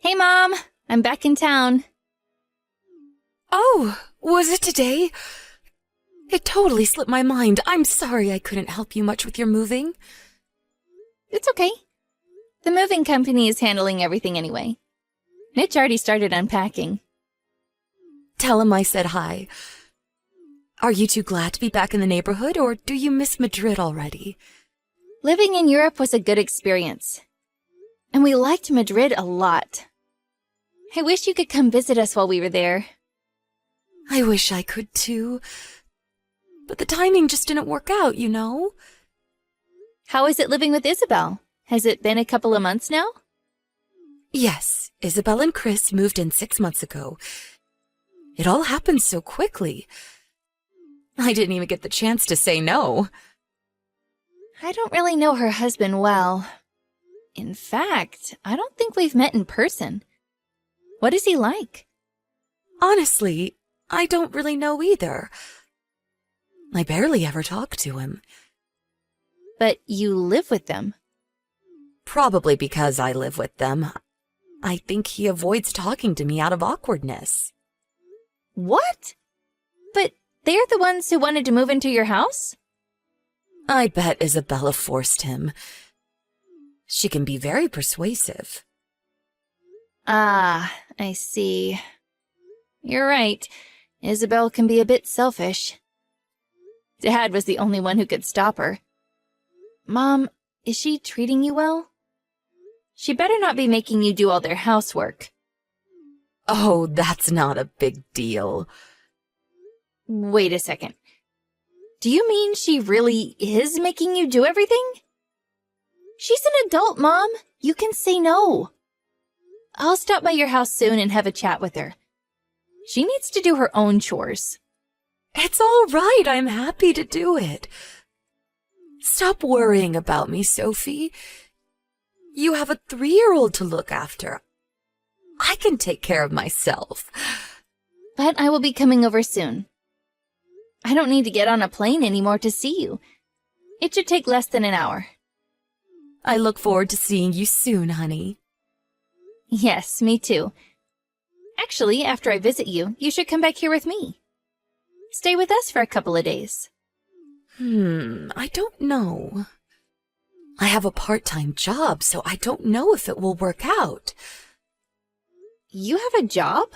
Hey, Mom! I'm back in town. Oh, was it today? It totally slipped my mind. I'm sorry I couldn't help you much with your moving. It's okay. The moving company is handling everything anyway. Mitch already started unpacking. Tell him I said hi. Are you too glad to be back in the neighborhood, or do you miss Madrid already? Living in Europe was a good experience. And we liked Madrid a lot. I wish you could come visit us while we were there. I wish I could too. But the timing just didn't work out, you know? How is it living with Isabel? Has it been a couple of months now? Yes, Isabel and Chris moved in 6 months ago. It all happened so quickly. I didn't even get the chance to say no. I don't really know her husband well. In fact, I don't think we've met in person. What is he like? Honestly, I don't really know either. I barely ever talk to him. But you live with them. Probably because I live with them. I think he avoids talking to me out of awkwardness. What? But they're the ones who wanted to move into your house? I bet Isabella forced him. She can be very persuasive. Ah, I see. You're right. Isabel can be a bit selfish. Dad was the only one who could stop her. Mom, is she treating you well? She better not be making you do all their housework. Oh, that's not a big deal. Wait a second. Do you mean she really is making you do everything? She's an adult, Mom. You can say no. I'll stop by your house soon and have a chat with her. She needs to do her own chores. It's all right. I'm happy to do it. Stop worrying about me, Sophie. You have a 3-year-old to look after. I can take care of myself. But I will be coming over soon. I don't need to get on a plane anymore to see you. It should take less than an hour. I look forward to seeing you soon, honey. Yes, me too. Actually, after I visit you, you should come back here with me. Stay with us for a couple of days. I don't know. I have a part-time job, so I don't know if it will work out. You have a job?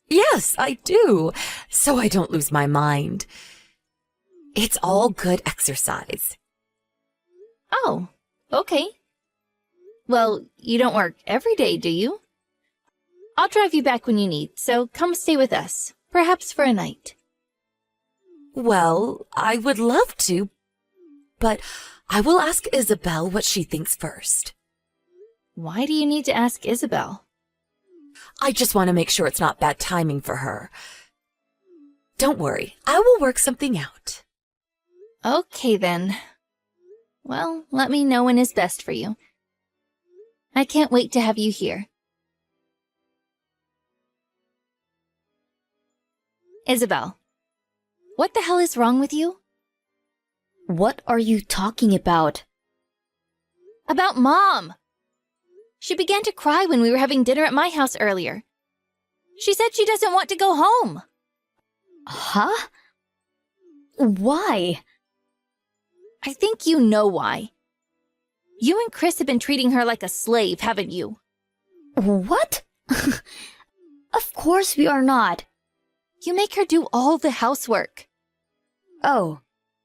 Yes, I do, so I don't lose my mind. It's all good exercise. Oh, okay. Well, you don't work every day, do you? I'll drive you back when you need, so come stay with us, perhaps for a night. Well, I would love to, but I will ask Isabel what she thinks first. Why do you need to ask Isabel? I just want to make sure it's not bad timing for her. Don't worry, I will work something out. Okay, then. Well, let me know when is best for you. I can't wait to have you here. Isabel, what the hell is wrong with you? What are you talking about? About Mom! She began to cry when we were having dinner at my house earlier. She said she doesn't want to go home. Huh? Why? I think you know why. You and Chris have been treating her like a slave, haven't you? What? Of course we are not. You make her do all the housework. Oh,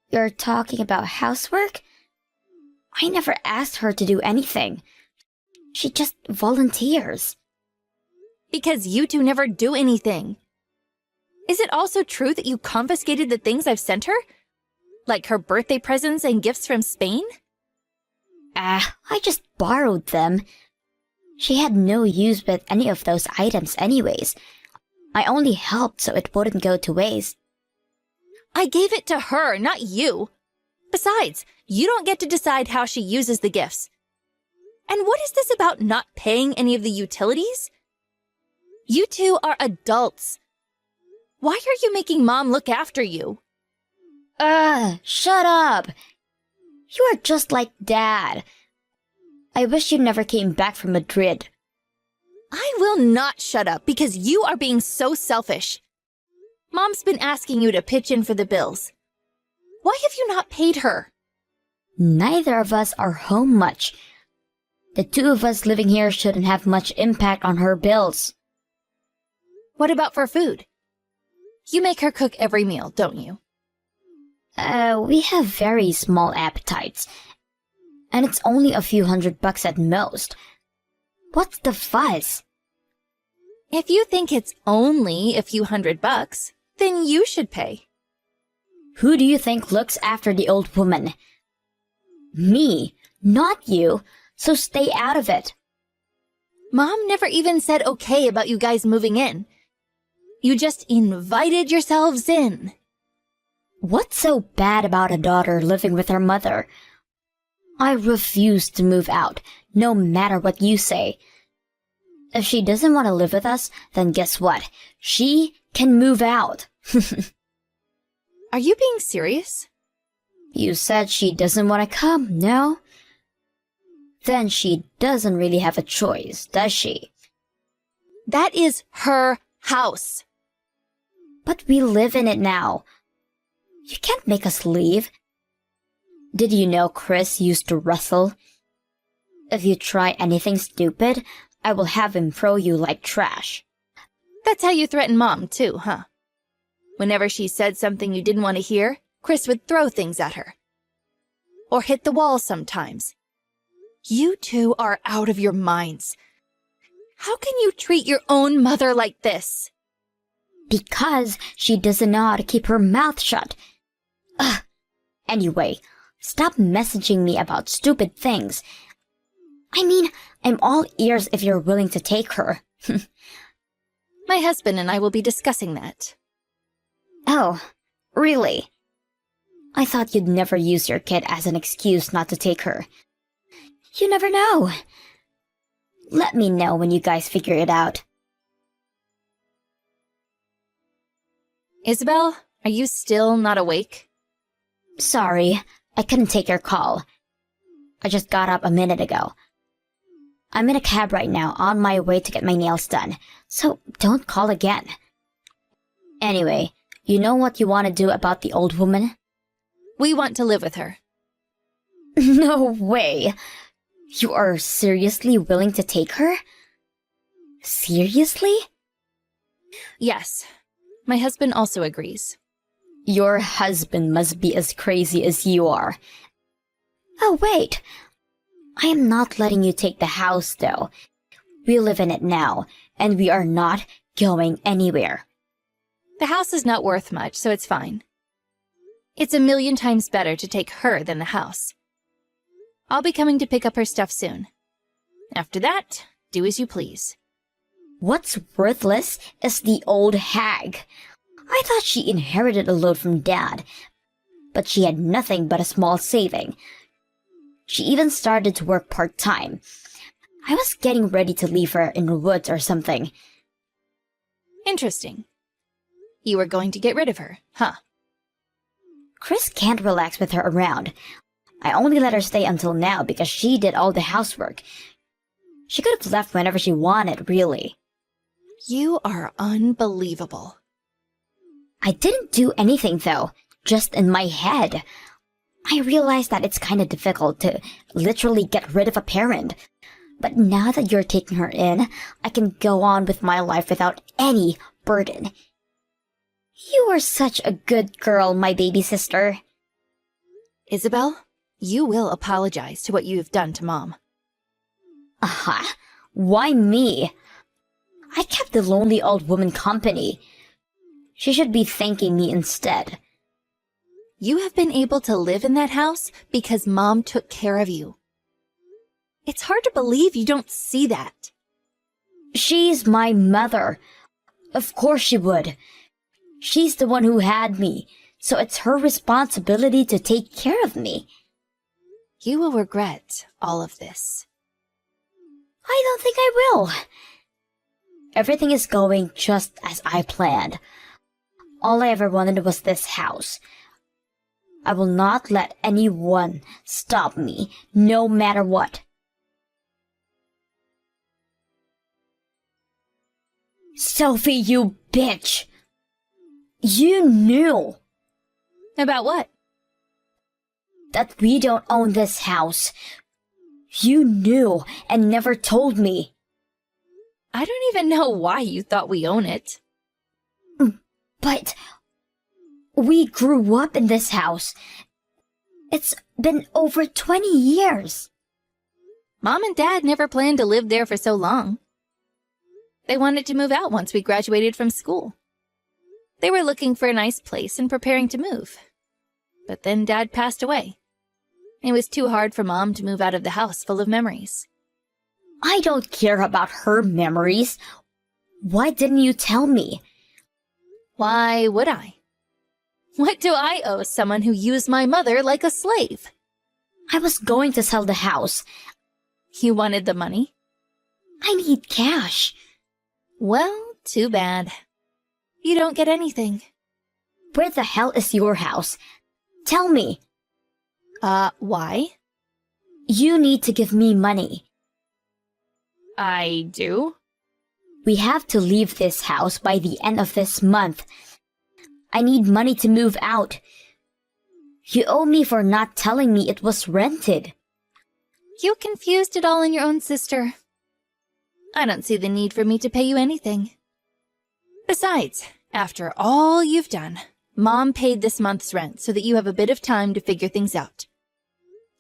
you're talking about housework? I never asked her to do anything. She just volunteers. Because you two never do anything. Is it also true that you confiscated the things I've sent her? Like her birthday presents and gifts from Spain? I just borrowed them. She had no use with any of those items anyways. I only helped so it wouldn't go to waste. I gave it to her, not you. Besides, you don't get to decide how she uses the gifts. And what is this about not paying any of the utilities? You two are adults. Why are you making Mom look after you? Shut up. You are just like Dad. I wish you never came back from Madrid. I will not shut up because you are being so selfish. Mom's been asking you to pitch in for the bills. Why have you not paid her? Neither of us are home much. The two of us living here shouldn't have much impact on her bills. What about for food? You make her cook every meal, don't you? We have very small appetites. And it's only a few $100 at most. What's the fuss? If you think it's only a few $100, then you should pay. Who do you think looks after the old woman? Me, not you, so stay out of it. Mom never even said okay about you guys moving in. You just invited yourselves in. What's so bad about a daughter living with her mother? I refuse to move out, no matter what you say. If she doesn't want to live with us, then guess what? She can move out. Are you being serious? You said she doesn't want to come, no? Then she doesn't really have a choice, does she? That is her house. But we live in it now. You can't make us leave. Did you know Chris used to wrestle? If you try anything stupid, I will have him throw you like trash. That's how you threaten Mom, too, huh? Whenever she said something you didn't want to hear, Chris would throw things at her. Or hit the wall sometimes. You two are out of your minds. How can you treat your own mother like this? Because she doesn't know how to keep her mouth shut. Ugh. Anyway, stop messaging me about stupid things. I mean, I'm all ears if you're willing to take her. My husband and I will be discussing that. Oh, really? I thought you'd never use your kid as an excuse not to take her. You never know. Let me know when you guys figure it out. Isabel, are you still not awake? Sorry, I couldn't take your call. I just got up a minute ago. I'm in a cab right now on my way to get my nails done, so don't call again. Anyway, you know what you want to do about the old woman? We want to live with her. No way! You are seriously willing to take her? Seriously? Yes. My husband also agrees. Your husband must be as crazy as you are. Oh, wait. I am not letting you take the house, though. We live in it now, and we are not going anywhere. The house is not worth much, so it's fine. It's 1,000,000 times better to take her than the house. I'll be coming to pick up her stuff soon. After that, do as you please. What's worthless is the old hag. I thought she inherited a load from Dad, but she had nothing but a small saving. She even started to work part-time. I was getting ready to leave her in the woods or something. Interesting. You were going to get rid of her, huh? Chris can't relax with her around. I only let her stay until now because she did all the housework. She could have left whenever she wanted, really. You are unbelievable. I didn't do anything, though, just in my head. I realize that it's kind of difficult to literally get rid of a parent. But now that you're taking her in, I can go on with my life without any burden. You are such a good girl, my baby sister. Isabel, you will apologize to what you have done to Mom. Aha, why me? I kept the lonely old woman company. She should be thanking me instead. You have been able to live in that house because Mom took care of you. It's hard to believe you don't see that. She's my mother. Of course she would. She's the one who had me, so it's her responsibility to take care of me. You will regret all of this. I don't think I will. Everything is going just as I planned. All I ever wanted was this house. I will not let anyone stop me, no matter what. Sophie, you bitch! You knew About what? that we don't own this house. You knew and never told me. I don't even know why you thought we own it. But we grew up in this house. It's been over 20 years. Mom and Dad never planned to live there for so long. They wanted to move out once we graduated from school. They were looking for a nice place and preparing to move. But then Dad passed away. It was too hard for Mom to move out of the house full of memories. I don't care about her memories. Why didn't you tell me? Why would I? What do I owe someone who used my mother like a slave? I was going to sell the house. You wanted the money? I need cash. Well, too bad. You don't get anything. Where the hell is your house? Tell me. Why? You need to give me money. I do? We have to leave this house by the end of this month. I need money to move out. You owe me for not telling me it was rented. You confused it all in your own sister. I don't see the need for me to pay you anything. Besides, after all you've done, Mom paid this month's rent so that you have a bit of time to figure things out.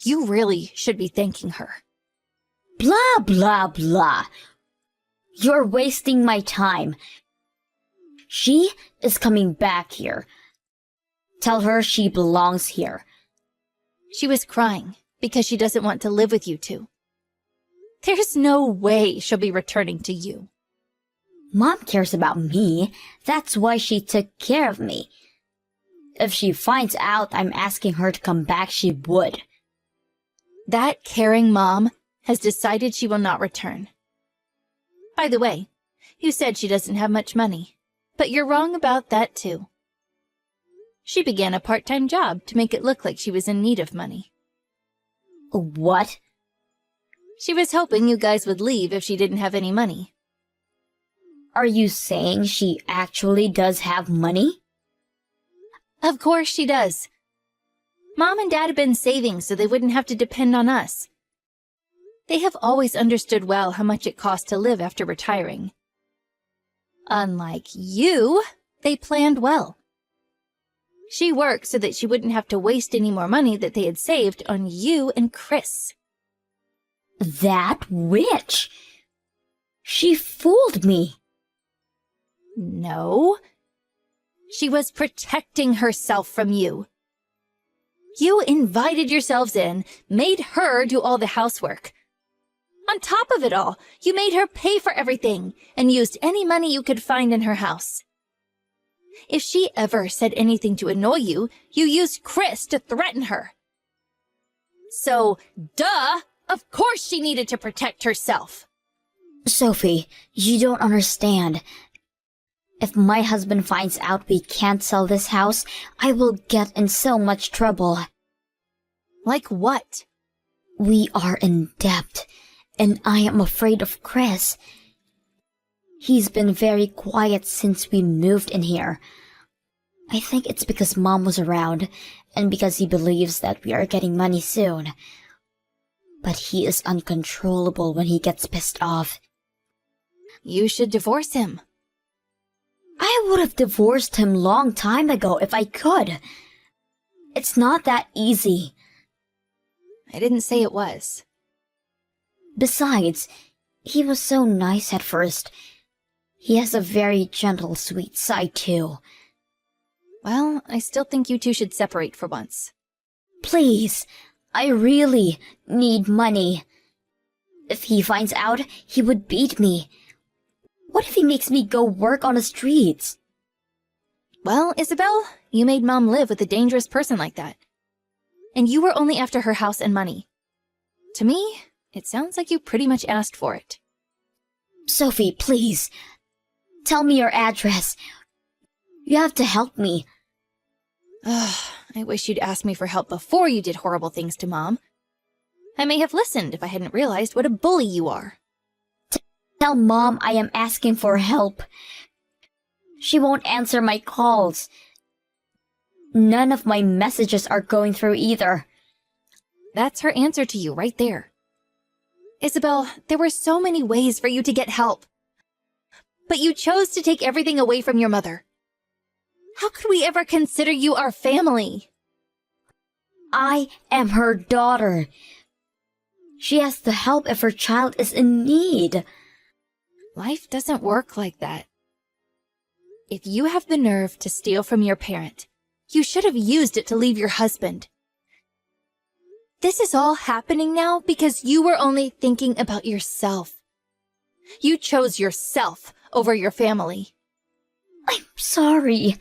You really should be thanking her. Blah, blah, blah. You're wasting my time. She is coming back here. Tell her she belongs here. She was crying because she doesn't want to live with you two. There's no way she'll be returning to you. Mom cares about me. That's why she took care of me. If she finds out I'm asking her to come back, she would. That caring mom has decided she will not return. By the way, you said she doesn't have much money, but you're wrong about that too. She began a part-time job to make it look like she was in need of money. What? She was hoping you guys would leave if she didn't have any money. Are you saying she actually does have money? Of course she does. Mom and Dad have been saving so they wouldn't have to depend on us. They have always understood well how much it costs to live after retiring. Unlike you, they planned well. She worked so that she wouldn't have to waste any more money that they had saved on you and Chris. That witch! She fooled me. No. She was protecting herself from you. You invited yourselves in, made her do all the housework. On top of it all, you made her pay for everything and used any money you could find in her house. If she ever said anything to annoy you, you used Chris to threaten her. So, duh, of course she needed to protect herself. Sophie, you don't understand. If my husband finds out we can't sell this house, I will get in so much trouble. Like what? We are in debt, and I am afraid of Chris. He's been very quiet since we moved in here. I think it's because Mom was around, and because he believes that we are getting money soon. But he is uncontrollable when he gets pissed off. You should divorce him. I would have divorced him long time ago if I could. It's not that easy. I didn't say it was. Besides, he was so nice at first. He has a very gentle, sweet side too. Well, I still think you two should separate for once. Please, I really need money. If he finds out, he would beat me. What if he makes me go work on the streets? Well, Isabel, you made Mom live with a dangerous person like that. And you were only after her house and money. To me, it sounds like you pretty much asked for it. Sophie, please. Tell me your address. You have to help me. I wish you'd asked me for help before you did horrible things to Mom. I may have listened if I hadn't realized what a bully you are. Tell Mom I am asking for help. She won't answer my calls. None of my messages are going through either. That's her answer to you right there. Isabel, there were so many ways for you to get help. But you chose to take everything away from your mother. How could we ever consider you our family? I am her daughter. She has to help if her child is in need. Life doesn't work like that. If you have the nerve to steal from your parent, you should have used it to leave your husband. This is all happening now because you were only thinking about yourself. You chose yourself over your family. I'm sorry.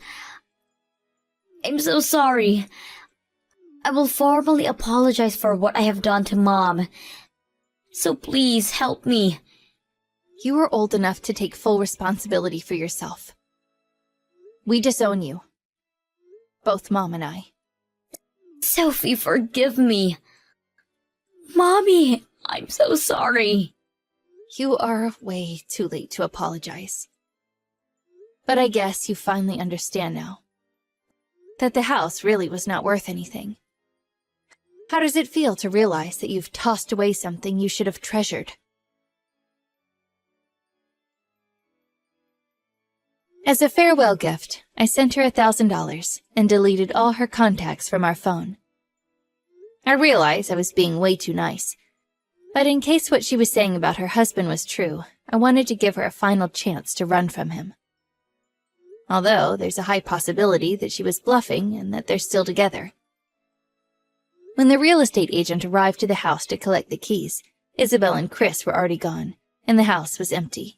I'm so sorry. I will formally apologize for what I have done to Mom. So please help me. You are old enough to take full responsibility for yourself. We disown you. Both Mom and I. Sophie, forgive me. Mommy, I'm so sorry. You are way too late to apologize. But I guess you finally understand now that the house really was not worth anything. How does it feel to realize that you've tossed away something you should have treasured? As a farewell gift, I sent her $1,000 and deleted all her contacts from our phone. I realized I was being way too nice, but in case what she was saying about her husband was true, I wanted to give her a final chance to run from him. Although there's a high possibility that she was bluffing and that they're still together. When the real estate agent arrived to the house to collect the keys, Isabel and Chris were already gone, and the house was empty.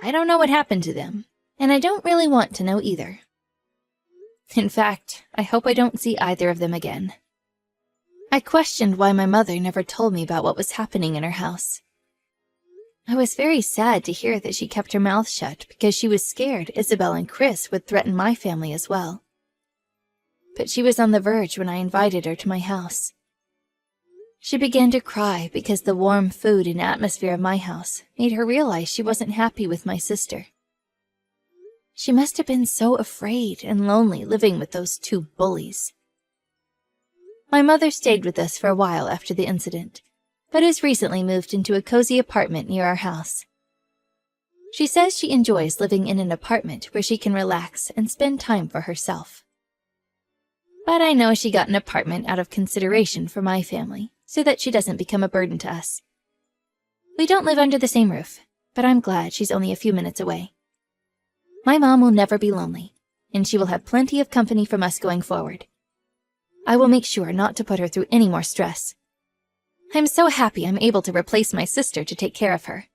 I don't know what happened to them, and I don't really want to know either. In fact, I hope I don't see either of them again. I questioned why my mother never told me about what was happening in her house. I was very sad to hear that she kept her mouth shut because she was scared Isabel and Chris would threaten my family as well. But she was on the verge when I invited her to my house. She began to cry because the warm food and atmosphere of my house made her realize she wasn't happy with my sister. She must have been so afraid and lonely living with those two bullies. My mother stayed with us for a while after the incident, but has recently moved into a cozy apartment near our house. She says she enjoys living in an apartment where she can relax and spend time for herself. But I know she got an apartment out of consideration for my family, so that she doesn't become a burden to us. We don't live under the same roof, but I'm glad she's only a few minutes away. My mom will never be lonely, and she will have plenty of company from us going forward. I will make sure not to put her through any more stress. I'm so happy I'm able to replace my sister to take care of her.